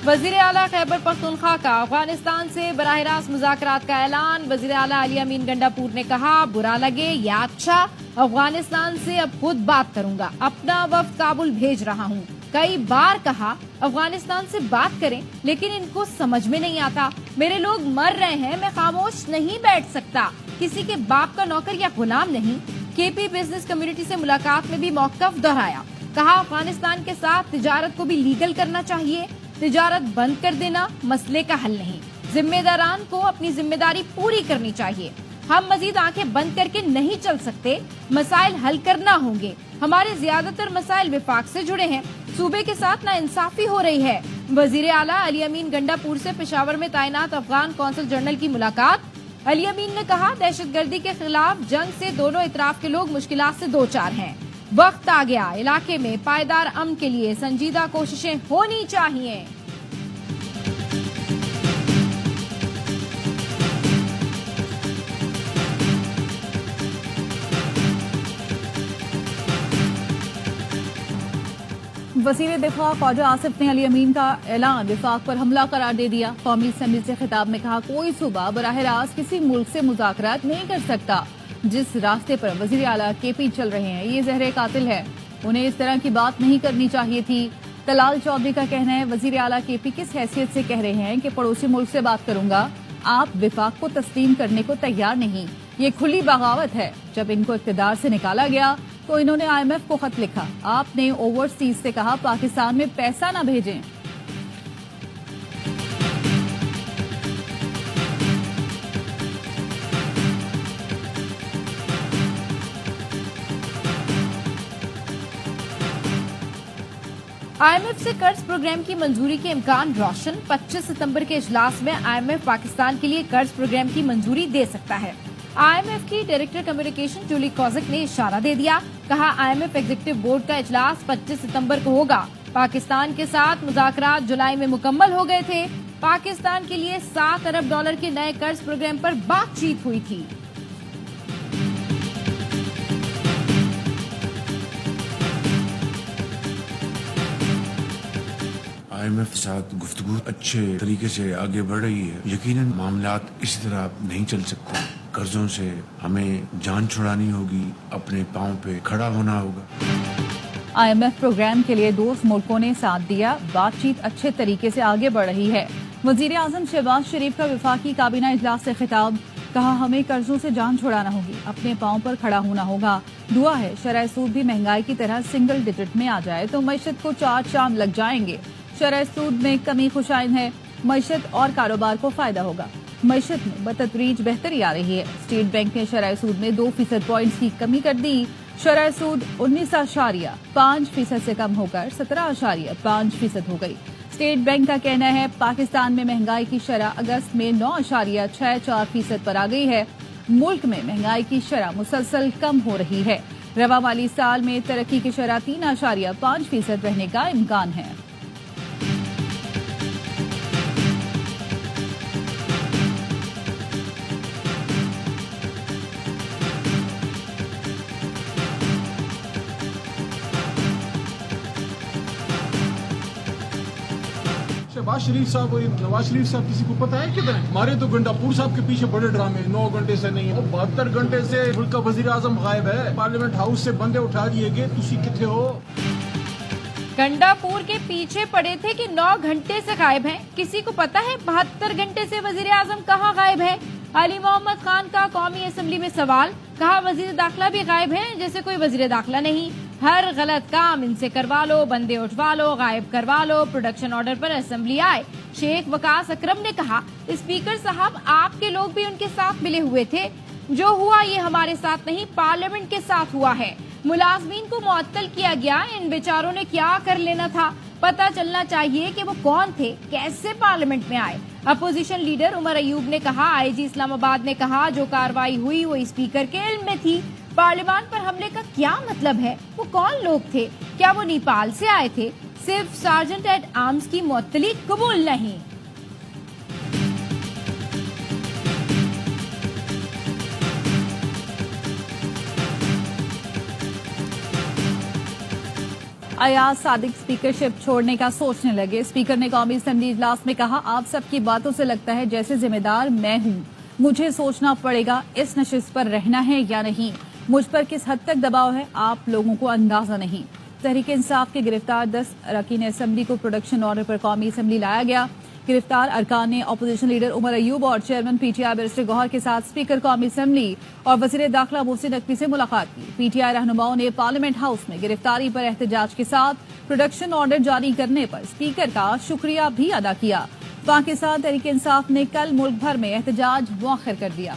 وزیر اعلیٰ خیبر پختونخوا کا افغانستان سے براہ راست مذاکرات کا اعلان۔ وزیر اعلیٰ علی امین گنڈاپور نے کہا برا لگے یا اچھا افغانستان سے اب خود بات کروں گا، اپنا وفد کابل بھیج رہا ہوں۔ کئی بار کہا افغانستان سے بات کریں لیکن ان کو سمجھ میں نہیں آتا، میرے لوگ مر رہے ہیں، میں خاموش نہیں بیٹھ سکتا، کسی کے باپ کا نوکر یا غلام نہیں۔ کے پی بزنس کمیونٹی سے ملاقات میں بھی موقف دہرایا، کہا افغانستان کے ساتھ تجارت کو بھی لیگل کرنا چاہیے، تجارت بند کر دینا مسئلے کا حل نہیں، ذمہ داران کو اپنی ذمہ داری پوری کرنی چاہیے، ہم مزید آنکھیں بند کر کے نہیں چل سکتے، مسائل حل کرنا ہوں گے، ہمارے زیادہ تر مسائل وفاق سے جڑے ہیں، صوبے کے ساتھ ناانصافی ہو رہی ہے۔ وزیر اعلیٰ علی امین گنڈاپور سے پشاور میں تعینات افغان قونصل جنرل کی ملاقات۔ علی امین نے کہا دہشت گردی کے خلاف جنگ سے دونوں اطراف کے لوگ مشکلات سے دوچار ہیں، وقت آ گیا علاقے میں پائیدار امن کے لیے سنجیدہ کوششیں ہونی چاہیے۔ وزیر دفاع خواجہ آصف نے علی امین کا اعلان وفاق پر حملہ قرار دے دیا۔ قومی اسمبلی سے خطاب میں کہا کوئی صوبہ براہ راست کسی ملک سے مذاکرات نہیں کر سکتا، جس راستے پر وزیر اعلیٰ کے پی چل رہے ہیں یہ زہر قاتل ہے، انہیں اس طرح کی بات نہیں کرنی چاہیے تھی۔ طلال چودھری کا کہنا ہے وزیر اعلیٰ کے پی کس حیثیت سے کہہ رہے ہیں کہ پڑوسی ملک سے بات کروں گا، آپ وفاق کو تسلیم کرنے کو تیار نہیں، یہ کھلی بغاوت ہے۔ جب ان کو اقتدار سے نکالا گیا تو انہوں نے IMF کو خط لکھا، آپ نے اوورسیز سے کہا پاکستان میں پیسہ نہ بھیجیں۔ IMF سے قرض پروگرام کی منظوری کے امکان روشن، 25 ستمبر کے اجلاس میں IMF پاکستان کے لیے قرض پروگرام کی منظوری دے سکتا ہے۔ IMF کی ڈائریکٹر کمیونیکیشن جولی کوزک نے اشارہ دے دیا، کہا IMF ایگزیکٹو بورڈ کا اجلاس 25 ستمبر کو ہوگا۔ پاکستان کے ساتھ مذاکرات جولائی میں مکمل ہو گئے تھے، پاکستان کے لیے $7 ارب کے نئے قرض پروگرام پر بات چیت ہوئی تھی۔ IMF کے ساتھ گفتگو اچھے طریقے سے آگے بڑھ رہی ہے، یقیناً معاملات اسی طرح نہیں چل سکتے، قرضوں سے ہمیں جان چھڑانی ہوگی، اپنے پاؤں پہ کھڑا ہونا ہوگا۔ IMF پروگرام کے لیے دوست ملکوں نے ساتھ دیا، بات چیت اچھے طریقے سے آگے بڑھ رہی ہے۔ وزیر اعظم شہباز شریف کا وفاقی کابینہ اجلاس سے خطاب، کہا ہمیں قرضوں سے جان چھڑانا ہوگی، اپنے پاؤں پر کھڑا ہونا ہوگا، دعا ہے شرح سود بھی مہنگائی کی طرح سنگل ڈیجٹ میں آ جائے تو معیشت کو 4 چاند لگ جائیں گے، شرح سود میں کمی خوشائن ہے، معیشت اور کاروبار کو فائدہ ہوگا، معیشت میں بتدریج بہتری آ رہی ہے۔ اسٹیٹ بینک نے شرح سود میں 2% پوائنٹس کی کمی کر دی، شرح سود 19.5% سے کم ہو کر 17.5% ہو گئی۔ اسٹیٹ بینک کا کہنا ہے پاکستان میں مہنگائی کی شرح اگست میں 9.64% پر آ گئی ہے، ملک میں مہنگائی کی شرح مسلسل کم ہو رہی ہے، رواں مالی سال میں ترقی کی شرح 3.5% رہنے کا امکان ہے۔ شہباز شریف صاحب اور نواز شریف صاحب کسی کو پتا ہے کدھر ہیں؟ ہمارے تو گنڈاپور صاحب کے پیچھے بڑے ڈرامے 9 گھنٹے سے نہیں، 72 گھنٹے سے ملک کا وزیر اعظم غائب ہے، پارلیمنٹ ہاؤس سے بندے اٹھا دیے گئے، تسی کتنے ہو؟ گنڈاپور کے پیچھے پڑے تھے کہ 9 گھنٹے سے غائب ہیں، کسی کو پتا ہے 72 گھنٹے سے وزیر اعظم کہاں غائب ہے؟ علی محمد خان کا قومی اسمبلی میں سوال، کہا وزیر داخلہ بھی غائب ہیں جیسے کوئی وزیر داخلہ نہیں، ہر غلط کام ان سے کروا لو، بندے اٹھوا لو، غائب کروا لو، پروڈکشن آرڈر پر اسمبلی آئے۔ شیخ وقاص اکرم نے کہا اسپیکر صاحب آپ کے لوگ بھی ان کے ساتھ ملے ہوئے تھے، جو ہوا یہ ہمارے ساتھ نہیں پارلیمنٹ کے ساتھ ہوا ہے، ملازمین کو معطل کیا گیا، ان بیچاروں نے کیا کر لینا تھا، پتہ چلنا چاہیے کہ وہ کون تھے، کیسے پارلیمنٹ میں آئے۔ اپوزیشن لیڈر عمر ایوب نے کہا IG اسلام آباد نے کہا جو کارروائی ہوئی وہ اسپیکر کے علم میں تھی، پارلیمان پر حملے کا کیا مطلب ہے، وہ کون لوگ تھے، کیا وہ نیپال سے آئے تھے، صرف سارجنٹ ایٹ آرمز کی معطلی قبول نہیں۔ अयाज सादिक स्पीकरशिप छोड़ने का सोचने लगे। स्पीकर ने कौमी असेंबली इजलास में कहा, आप सबकी बातों से लगता है जैसे जिम्मेदार मैं हूं। मुझे सोचना पड़ेगा इस नशिस्त पर रहना है या नहीं। मुझ पर किस हद तक दबाव है आप लोगों को अंदाजा नहीं। तहरीक इंसाफ के गिरफ्तार 10 अरकान असेंबली को प्रोडक्शन ऑर्डर पर कौमी असेंबली लाया गया। गिरफ्तार अरकान ने अपोजिशन लीडर उमर अयूब और चेयरमैन पीटीआई बैरिस्टर गौहर के साथ स्पीकर कौमी असेंबली और वजीर दाखिला मोहसिन नकवी से मुलाकात की। पीटीआई रहनुमाओं ने पार्लियामेंट हाउस में गिरफ्तारी पर एहतजाज के साथ प्रोडक्शन ऑर्डर जारी करने पर स्पीकर का शुक्रिया भी अदा किया। पाकिस्तान तहरीक इंसाफ ने कल मुल्क भर में एहतजाज मुअख्खर कर दिया।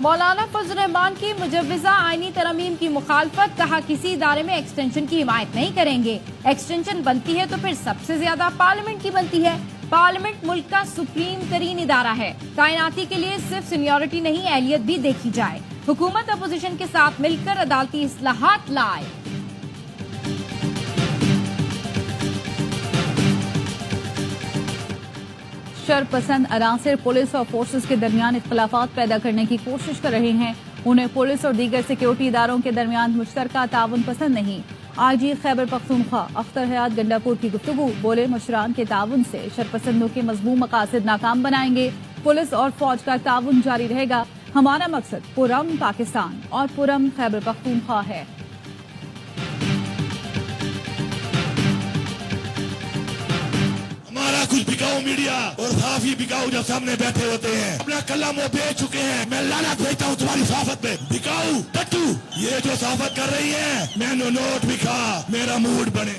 मौलाना फजल रहमान की मुजव्वजा आईनी तरमीम की मुखालफत, कहा किसी इदारे में एक्सटेंशन की हिमायत नहीं करेंगे। एक्सटेंशन बनती है तो फिर सबसे ज्यादा पार्लियामेंट की बनती है। पार्लियामेंट मुल्क का सुप्रीम तरीन इदारा है। तैनाती के लिए सिर्फ सीनियरिटी नहीं अहलियत भी देखी जाए। हुकूमत अपोजिशन के साथ मिलकर अदालती इस्लाहात लाए। शरपसंद अनासिर पुलिस और फोर्सेस के दरमियान इख्तलाफात पैदा करने की कोशिश कर रहे हैं। उन्हें पुलिस और दीगर सिक्योरिटी इदारों के दरमियान मुश्तरका ताउन पसंद नहीं। आईजी खैबर पख्तूनख्वा अख्तर हयात गंडापुर की गुफ्तगू, बोले मशरान के ताउन से शरपसंदों के मजमूम मकासद नाकाम बनाएंगे। पुलिस और फौज का ताउन जारी रहेगा। हमारा मकसद पुरअमन पाकिस्तान और पुरअमन खैबर पख्तूनख्वा है। कुछ बिकाऊ मीडिया और सहाफी बिकाऊ जब सामने बैठे होते हैं, अपना कलम वो बेच चुके हैं। मैं लानत भेजता हूँ तुम्हारी सहाफत पे। बिकाऊ टट्टू ये जो सहाफत कर रही है, मैंने नोट भी खा, मेरा मूड बने।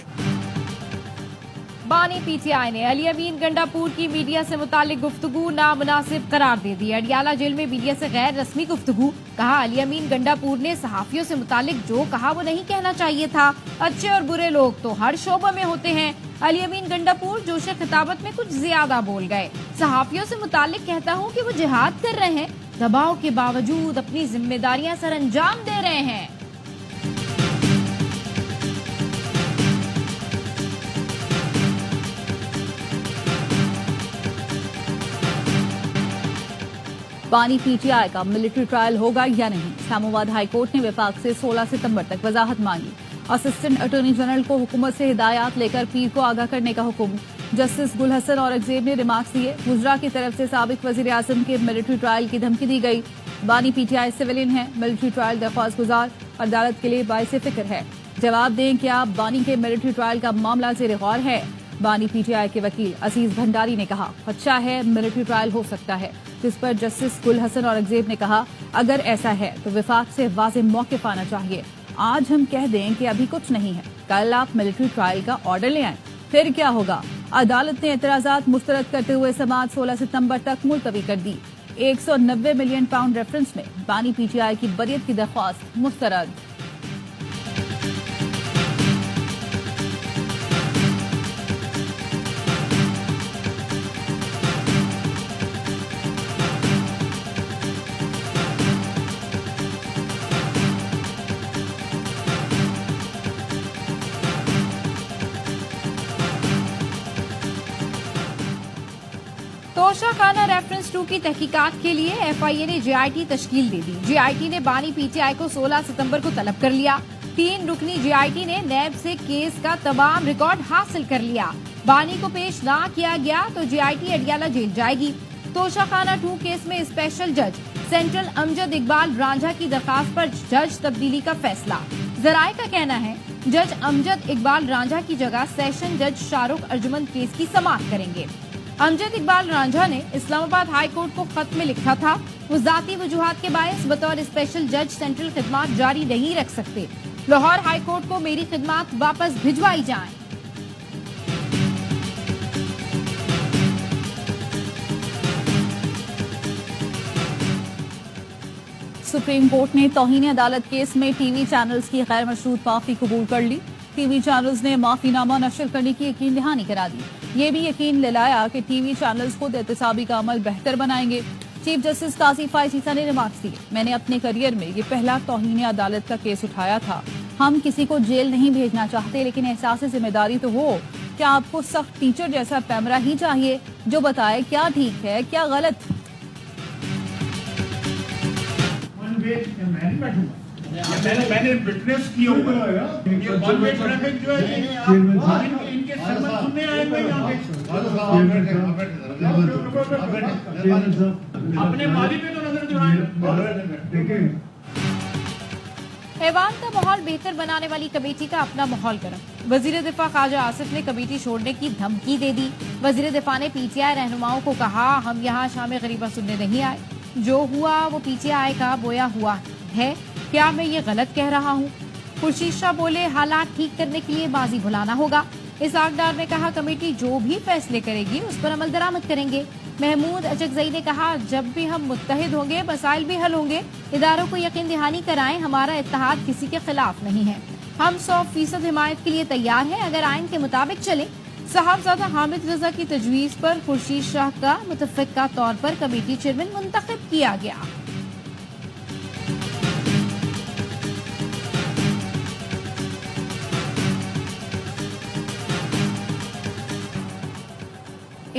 बानी पीटीआई ने अली अमीन गंडापुर की मीडिया से मुतालिक गुफ्तगू नामुनासिब करार दे दी। अडियाला जेल में मीडिया से गैर रस्मी गुफ्तगू, कहा अली अमीन गंडापुर ने सहाफियों से मुतालिक जो कहा वो नहीं कहना चाहिए था। अच्छे और बुरे लोग तो हर शोबे में होते हैं। अली अमीन गंडापुर जोश खिताबत में कुछ ज्यादा बोल गए। सहाफियों से मुतालिक कहता हूँ कि वो जिहाद कर रहे हैं, दबाव के बावजूद अपनी जिम्मेदारियां सर अंजाम दे रहे हैं। बानी पीटीआई का मिलिट्री ट्रायल होगा या नहीं, इस्लामाबाद हाई कोर्ट ने विफाक से 16 सितंबर तक वजाहत मांगी। असिस्टेंट अटॉर्नी जनरल को हुकूमत से हिदायत लेकर पीर को आगाह करने का हुक्म। जस्टिस गुल हसन औरंगजेब ने रिमार्क्स दिए। गुजरा की तरफ से साबिक वजीर आजम के मिलिट्री ट्रायल की धमकी दी गई। बानी पीटीआई सिविलियन है, मिलिट्री ट्रायल दरख्वास्त गुजार अदालत के लिए बाइस फिक्र है। जवाब दें क्या बानी के मिलिट्री ट्रायल का मामला ज़ेर गौर है। बानी पीटीआई के वकील अजीज भंडारी ने कहा, खदशा है मिलिट्री ट्रायल हो सकता है, जिस पर जस्टिस गुल हसन औरंगजेब ने कहा, अगर ऐसा है तो विफाक से वाज़ेह मौक़िफ़ आना चाहिए। आज हम कह दें कि अभी कुछ नहीं है, कल आप मिलिट्री ट्रायल का ऑर्डर ले आए, फिर क्या होगा। अदालत ने एतराज़ात मुस्तरद करते हुए समाअत 16 सितंबर तक मुलतवी कर दी। 190 मिलियन पाउंड रेफरेंस में बानी पीटीआई की बरियत की दरख्वास्त मुस्तरद। तोशा खाना रेफरेंस 2 की तहकीकात के लिए एफआईए ने जेआईटी तश्कील दे दी। जेआईटी ने बानी पीटीआई को 16 सितंबर को तलब कर लिया। 3 रुकनी जेआईटी ने नैब से केस का तमाम रिकॉर्ड हासिल कर लिया। बानी को पेश ना किया गया तो जेआईटी अडियाला जेल जाएगी। तोशा खाना 2 केस में स्पेशल जज सेंट्रल अमजद इकबाल रांझा की दरखास्त पर जज तब्दीली का फैसला। जराये का कहना है जज अमजद इकबाल रांझा की जगह सेशन जज शाहरुख अर्जुमंद केस की समाअत करेंगे। अमजद इकबाल रांझा ने इस्लामाबाद हाई कोर्ट को खत में लिखा था, वो जाती वजूहात के बायस बतौर स्पेशल जज सेंट्रल खिदमात जारी नहीं रख सकते। लाहौर हाई कोर्ट को मेरी खिदमात वापस भिजवाई जाएं। सुप्रीम कोर्ट ने तौहीन अदालत केस में टीवी चैनल्स की गैर मशरूत माफी कबूल कर ली। टीवी चैनल्स ने माफीनामा नशर करने की यकीन दहानी करा दी। ये भी यकीन दिलाया कि टीवी चैनल्स खुद एहतसाबी का अमल बेहतर बनाएंगे। चीफ जस्टिस काजी फायज ईसा ने रिमार्क्स दिए, मैंने अपने करियर में ये पहला तौहीन अदालत का केस उठाया था। ہم کسی کو جیل نہیں بھیجنا چاہتے، لیکن احساس ذمہ داری تو ہو کہ آپ کو سخت ٹیچر جیسا پیمرا ہی چاہیے جو بتائے کیا ٹھیک ہے کیا غلط۔ میں نے وٹنس کیا ہوا ہے یہ ون وے ٹریفک جو ہے ان کے سرمن سننے آئے ہوئے یہاں پہ اپنے ماضی پہ تو نظر دہرائیں۔ ایوان کا ماحول بہتر بنانے والی کمیٹی کا اپنا ماحول گرم، وزیر دفاع خواجہ آصف نے کمیٹی چھوڑنے کی دھمکی دے دی۔ وزیر دفاع نے پی ٹی آئی رہنماؤں کو کہا ہم یہاں شام غریبہ سننے نہیں آئے، جو ہوا وہ پی ٹی آئی کا بویا ہوا ہے، کیا میں یہ غلط کہہ رہا ہوں؟ خورشید شاہ بولے حالات ٹھیک کرنے کے لیے ماضی بھلانا ہوگا۔ اسحاق ڈار نے کہا کمیٹی جو بھی فیصلے کرے گی اس پر عمل درآمد کریں گے۔ محمود اچکزئی نے کہا جب بھی ہم متحد ہوں گے مسائل بھی حل ہوں گے، اداروں کو یقین دہانی کرائیں ہمارا اتحاد کسی کے خلاف نہیں ہے، ہم 100% حمایت کے لیے تیار ہیں اگر آئین کے مطابق چلیں۔ صاحبزادہ حامد رضا کی تجویز پر خورشید شاہ کا متفقہ طور پر کمیٹی چیئرمین منتخب کیا گیا۔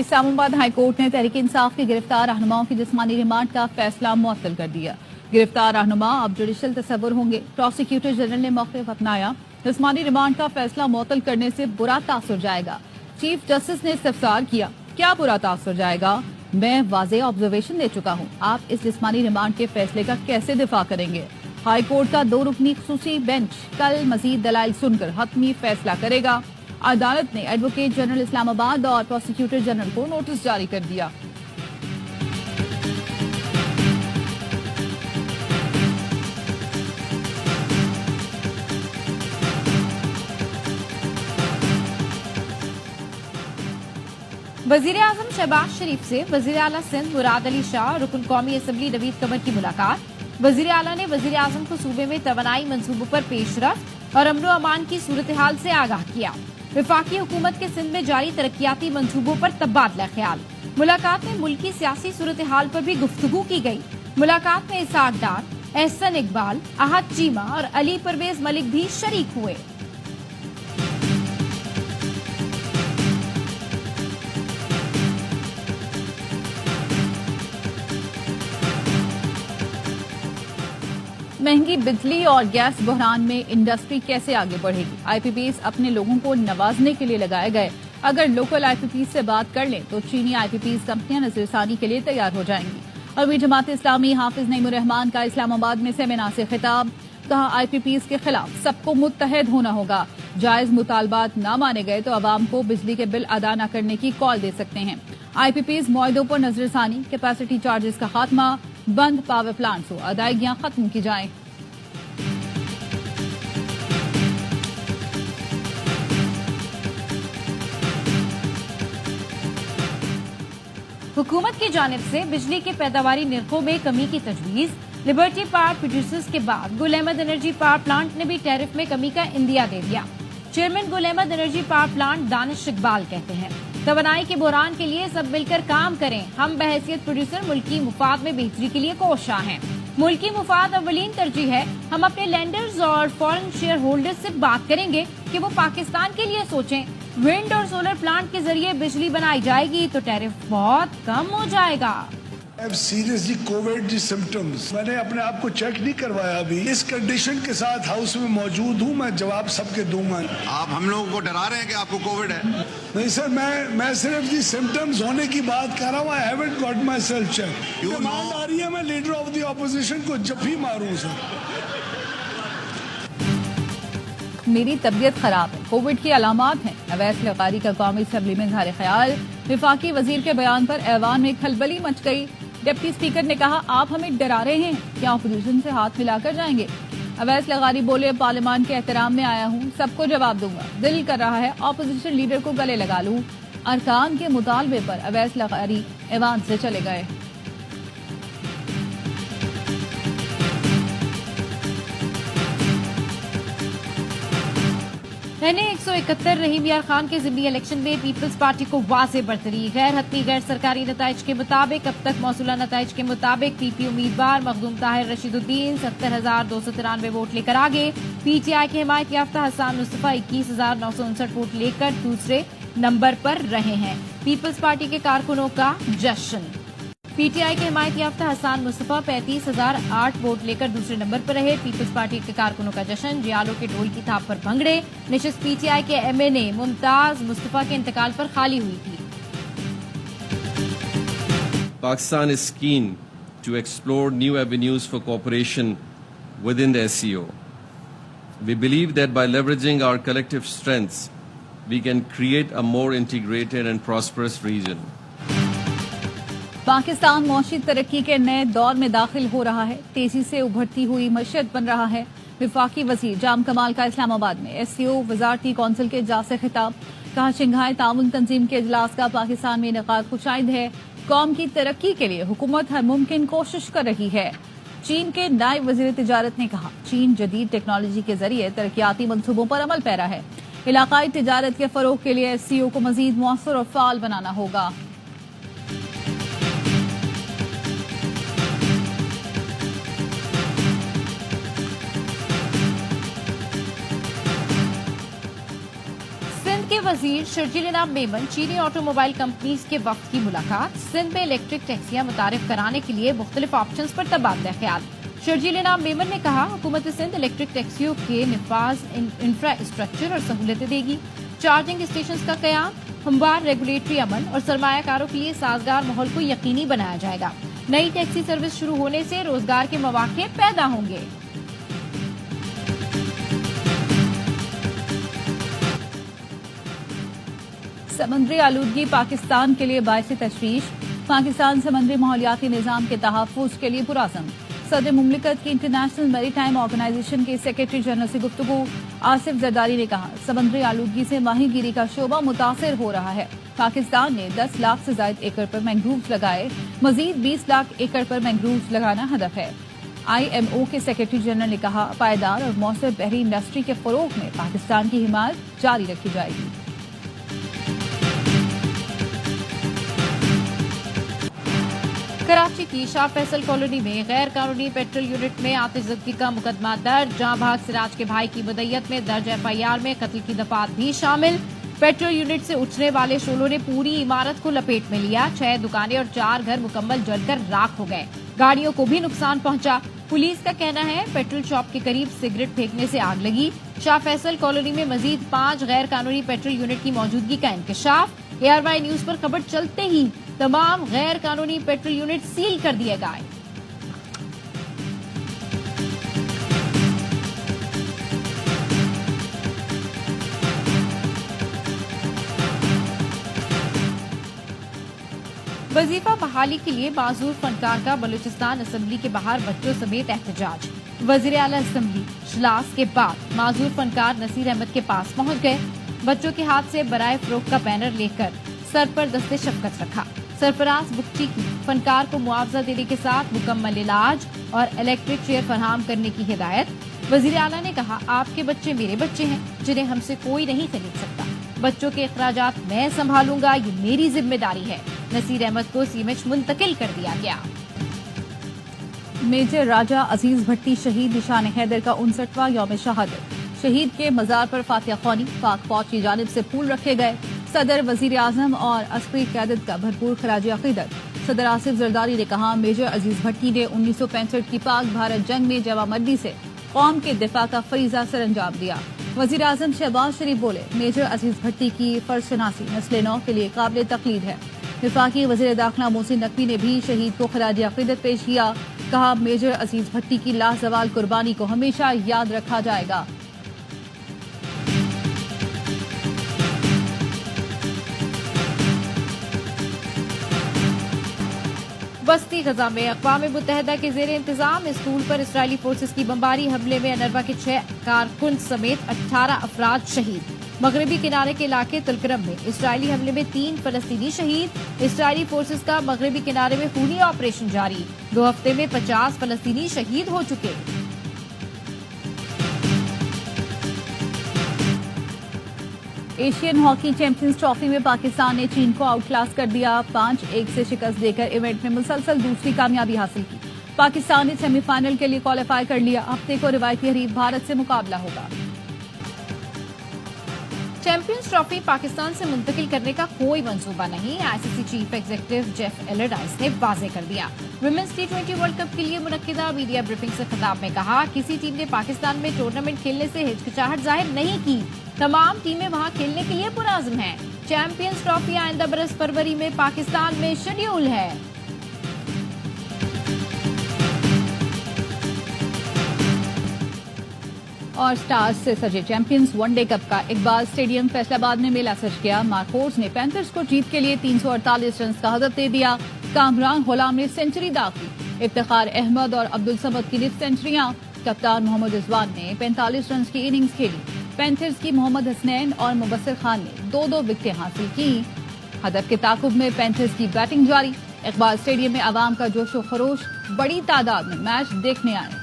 اسلام آباد ہائی کورٹ نے تحریک انصاف کے گرفتار رہنماؤں کی جسمانی ریمانڈ کا فیصلہ معطل کر دیا۔ گرفتار رہنما اب جوڈیشل تصور ہوں گے۔ پروسیکیوٹر جنرل نے موقف اپنایا، جسمانی ریمانڈ کا فیصلہ معطل کرنے سے برا تاثر جائے گا۔ چیف جسٹس نے استفسار کیا، کیا برا تاثر جائے گا؟ میں واضح آبزرویشن دے چکا ہوں، آپ اس جسمانی ریمانڈ کے فیصلے کا کیسے دفاع کریں گے؟ ہائی کورٹ کا 2 رکنی خصوصی بینچ کل مزید دلائل سن کر حتمی فیصلہ کرے گا۔ عدالت نے ایڈوکیٹ جنرل اسلام آباد اور پروسیکیوٹر جنرل کو نوٹس جاری کر دیا۔ وزیر اعظم شہباز شریف سے وزیر اعلیٰ سندھ مراد علی شاہ رکن قومی اسمبلی نوید قمر کی ملاقات۔ وزیر اعلیٰ نے وزیر اعظم کو صوبے میں توانائی منصوبوں پر پیش رفت اور امن و امان کی صورتحال سے آگاہ کیا۔ وفاقی حکومت کے سندھ میں جاری ترقیاتی منصوبوں پر تبادلہ خیال۔ ملاقات میں ملکی سیاسی صورتحال پر بھی گفتگو کی گئی۔ ملاقات میں اسحاق ڈار، احسن اقبال، احد چیمہ اور علی پرویز ملک بھی شریک ہوئے۔ مہنگی بجلی اور گیس بحران میں انڈسٹری کیسے آگے بڑھے گی؟ آئی پی پیز اپنے لوگوں کو نوازنے کے لیے لگائے گئے، اگر لوکل آئی پی پیز سے بات کر لیں تو چینی آئی پی پیز کمپنیاں نظر ثانی کے لیے تیار ہو جائیں گی۔ عربی جماعت اسلامی حافظ نعیم الرحمان کا اسلام آباد میں سیمینار سے خطاب، کہا آئی پی پیز کے خلاف سب کو متحد ہونا ہوگا، جائز مطالبات نہ مانے گئے تو عوام کو بجلی کے بل ادا نہ کرنے کی کال دے سکتے ہیں۔ آئی پی پیز معاہدوں پر نظر ثانی، کیپیسٹی چارجز کا خاتمہ، بند پاور پلانٹس و ادائیگیاں ختم کی جائیں۔ حکومت کی جانب سے بجلی کے پیداواری نرخوں میں کمی کی تجویز۔ لبرٹی پاور پروڈیوسرز کے بعد گل احمد انرجی پاور پلانٹ نے بھی ٹیرف میں کمی کا عندیہ دے دیا۔ چیئرمین گل احمد انرجی پاور پلانٹ دانش اقبال کہتے ہیں توانائی کے بحران کے لیے سب مل کر کام کریں، ہم بحیثیت پروڈیوسر ملکی مفاد میں بہتری کے لیے کوشاں ہیں، ملکی مفاد اولین ترجیح ہے، ہم اپنے لینڈرز اور فورن شیئر ہولڈرز سے بات کریں گے کہ وہ پاکستان کے لیے سوچیں، ونڈ اور سولر پلانٹ کے ذریعے بجلی بنائی جائے گی تو ٹیرف بہت کم ہو جائے گا۔ سیریسلی کووڈ سمپٹمز میں نے اپنے آپ کو چیک نہیں کروایا ابھی، اس کنڈیشن کے ساتھ ہاؤس میں موجود ہوں، میں جواب سب کے دوں گا۔ آپ ہم لوگوں کو ڈرا رہے ہیں کہ آپ کو کووڈ ہے؟ نہیں سر، میں صرف جی سمپٹمز ہونے کی بات کر رہا ہوں، I haven't got myself checked۔ Demand آ رہی ہے میں لیڈر آف دی اپوزیشن کو جب بھی ماروں سر۔ میری طبیعت خراب ہے، کووڈ کی علامات ہیں، اویس لغاری کا قومی اسمبلی میں اظہار خیال۔ وفاقی وزیر کے بیان پر ایوان میں کھلبلی مچ گئی، ڈپٹی اسپیکر نے کہا آپ ہمیں ڈرا رہے ہیں، کیا اپوزیشن سے ہاتھ ملا کر جائیں گے؟ اویس لغاری بولے پارلیمان کے احترام میں آیا ہوں، سب کو جواب دوں گا، دل کر رہا ہے اپوزیشن لیڈر کو گلے لگا لوں۔ ارکان کے مطالبے پر اویس لغاری ایوان سے چلے گئے۔ NA-171 रहीम यार खान के ज़िमनी इलेक्शन में पीपल्स पार्टी को वाज़ेह बरतरी। गैर हतमी गैर सरकारी नताइज के मुताबिक अब तक मौसूला नताइज के मुताबिक PP उम्मीदवार मखदूम ताहिर रशीदुद्दीन 70,293 वोट लेकर आगे, PTI के हिमायत याफ्ता हसन मुस्तफा 21,959 वोट लेकर दूसरे नंबर पर रहे हैं। पीपल्स पार्टी के कारकुनों का जश्न। PTI के हिमायत याफ्ता हसन मुस्तफा 35,008 वोट लेकर दूसरे नंबर पर रहे। पीपल्स पार्टी के कारकुनों का जश्न। जियालो के ढोल की थाप पर भंगड़े। निशिस्त PTI के MNA मुमताज मुस्तफा के इंतकाल पर खाली हुई थी। Pakistan is keen to explore new avenues for cooperation within the SCO. We believe that by leveraging our collective strengths, we can create a more integrated and prosperous region. Pakistan मौशी तरक्की के नए दौर में दाखिल हो रहा है। तेजी से उभरती हुई मशहद बन रहा है। वफाकी वजीर जाम कमाल का इस्लामाबाद में SCO वजारती कौंसिल के इजलास से खिताब। कहा शंघाई ताउन तंजीम के इजलास का पाकिस्तान में इनेकाद खुशाइद है। कौम की तरक्की के लिए हुकूमत हर मुमकिन कोशिश कर रही है। चीन के नायब वजीर तिजारत ने कहा चीन जदीद टेक्नोलॉजी के जरिए तरक्याती मंसूबों पर अमल पैरा है। इलाकाई तिजारत के फरोग के लिए SCO को मजीद मौसर और फाल बनाना होगा। वजीर शर्जील इनाम मेमन चीनी ऑटोमोबाइल कंपनीज के वक्त की मुलाकात। सिंध में इलेक्ट्रिक टैक्सियां मुतारिफ कराने के लिए मुख्तलिफ ऑप्शंस पर तबादला ख्याल। शर्जील इनाम मेमन ने कहा हुकूमत सिंध इलेक्ट्रिक टैक्सियों के निफाज इंफ्रास्ट्रक्चर और सहूलतें देगी। चार्जिंग स्टेशन का कयाम, हमवार रेगुलेटरी अमन और सरमायाकारों के लिए साजगार माहौल को यकीनी बनाया जाएगा। नई टैक्सी सर्विस शुरू होने से रोजगार के मौके पैदा होंगे। समंदरी आलूदगी पाकिस्तान के लिए बायस तशवीश। पाकिस्तान समंदरी माहौलियाती निज़ाम के तहफ़्फ़ुज़ के लिए पुरअज़्म। सदर मुमलिकत की इंटरनेशनल मैरीटाइम ऑर्गेनाइजेशन के सेक्रेटरी जनरल से गुफ्तगू। आसिफ जरदारी ने कहा समंदरी आलूदगी से माहीगीरी का शोबा मुतासिर हो रहा है। पाकिस्तान ने 10 लाख से ज्यादा एकड़ पर मैंग्रोव्स लगाए। मजीद 20 लाख एकड़ पर मैंग्रोव्स लगाना हदफ है। IMO के सेक्रेटरी जनरल ने कहा पायदार और मौसर बहरी इंडस्ट्री के फरोग में पाकिस्तान की हिमायत जारी रखी जाएगी। कराची की शाह फैसल कॉलोनी में गैर कानूनी पेट्रोल यूनिट में आतिशज़दगी का मुकदमा दर्ज। जहां भाग सिराज के भाई की मुद्दत में दर्ज FIR में कत्ल की दफात भी शामिल। पेट्रोल यूनिट से उठने वाले शोलों ने पूरी इमारत को लपेट में लिया। 6 दुकानें और 4 घर मुकम्मल जलकर राख हो गए। गाड़ियों को भी नुकसान पहुंचा। पुलिस का कहना है पेट्रोल शॉप के करीब सिगरेट फेंकने से आग लगी। शाह फैसल कॉलोनी में मजीद 5 गैर कानूनी पेट्रोल यूनिट की मौजूदगी का इंकशाफ। ARY न्यूज पर खबर चलते ही तमाम गैर कानूनी पेट्रोल यूनिट सील कर दिए गए। वजीफा बहाली के लिए माजूर फनकार का बलूचिस्तान असेंबली के बाहर बच्चों समेत एहतजाज। वजीर आला असेंबली इजलास के बाद माजूर फनकार नसीर अहमद के पास पहुंच गए। बच्चों के हाथ से बराए फरोख्त का बैनर लेकर सर पर दस्ते शफकत रखा। सरफराज बुकची की फनकार को मुआवजा देने के साथ मुकम्मल इलाज और इलेक्ट्रिक चेयर फराहम करने की हिदायत। वजीर आला ने कहा आपके बच्चे मेरे बच्चे हैं जिन्हें हमसे कोई नहीं खरीद सकता। बच्चों के अखराजात मैं संभालूंगा, ये मेरी जिम्मेदारी है। नसीर अहमद को सीमेच मुंतकिल कर दिया गया। मेजर राजा अजीज भट्टी शहीद निशान हैदर का 59वां यौम शहादत। शहीद के मजार पर फातिहा ख्वानी पाक फौज की जानिब से फूल रखे गए। सदर, वजीर आजम और अस्करी क़यादत का भरपूर खराज अकीदत। सदर आसिफ जरदारी ने कहा मेजर अजीज भट्टी ने 1965 की पाक भारत जंग में जवामर्दी से कौम के दिफा का फरीजा सर अंजाम दिया। वजीर आजम शहबाज शरीफ बोले मेजर अजीज भट्टी की फर्जशनासी नस्ल नौ के लिए काबिल तकलीद है। वफाकी वजीर दाखिला मोहसिन नकवी ने भी शहीद को खराज अकीदत पेश किया। कहा मेजर अजीज भट्टी की लाजवाल कुर्बानी को हमेशा याद रखा जाएगा। वस्ती गजा में अक़वाम मुत्तहिदा के ज़ेर इंतजाम स्कूल पर इसराइली फोर्सेस की बमबारी। हमले में अनरवा के 6 कारकुन समेत 18 अफराद शहीद। मगरबी किनारे के इलाके तुलकरम में इसराइली हमले में 3 फलस्तीनी शहीद। इसराइली फोर्सेस का मगरबी किनारे में खूनी ऑपरेशन जारी। 2 हफ्ते में 50 फलस्तीनी शहीद हो चुके। एशियन हॉकी चैंपियंस ट्रॉफी में पाकिस्तान ने चीन को आउटक्लास कर दिया। 5-1 से शिकस्त देकर इवेंट में मुसलसल दूसरी कामयाबी हासिल की। पाकिस्तान ने सेमीफाइनल के लिए क्वालिफाई कर लिया। हफ्ते को रिवायती हरीफ भारत से मुकाबला होगा। चैंपियंस ट्रॉफी पाकिस्तान से मुंतकिल करने का कोई मंसूबा नहीं, आईसीसी चीफ एग्जीक्यूटिव जेफ एलरडाइस ने वाज़ेह कर दिया। विमेंस T20 वर्ल्ड कप के लिए मुनक्किदा मीडिया ब्रीफिंग से खिताब में कहा, किसी टीम ने पाकिस्तान में टूर्नामेंट खेलने से हिचकिचाहट जाहिर नहीं की। तमाम टीमें वहां खेलने के लिए पुरअज़्म हैं। चैंपियंस ट्रॉफी आइंदा बरस फरवरी में पाकिस्तान में शेड्यूल है। और स्टार्स से सजे चैंपियंस वनडे कप का इकबाल स्टेडियम फैसलाबाद में मेला सज गया। मार्कोर्स ने पैंथर्स को जीत के लिए 348 रन का हदफ दे दिया। कामरान गुलाम ने सेंचुरी दाखी। इफ्तिखार अहमद और अब्दुल समद की नित सेंचुरियां। कप्तान मोहम्मद रिजवान ने 45 रन की इनिंग्स खेली। पैंथर्स की मोहम्मद हसनैन और मुबस्सिर खान ने 2-2 विकेटें हासिल की। हदफ के ताकुब में पैंथर्स की बैटिंग जारी। इकबाल स्टेडियम में आवाम का जोशो खरोश, बड़ी तादाद में मैच देखने आए।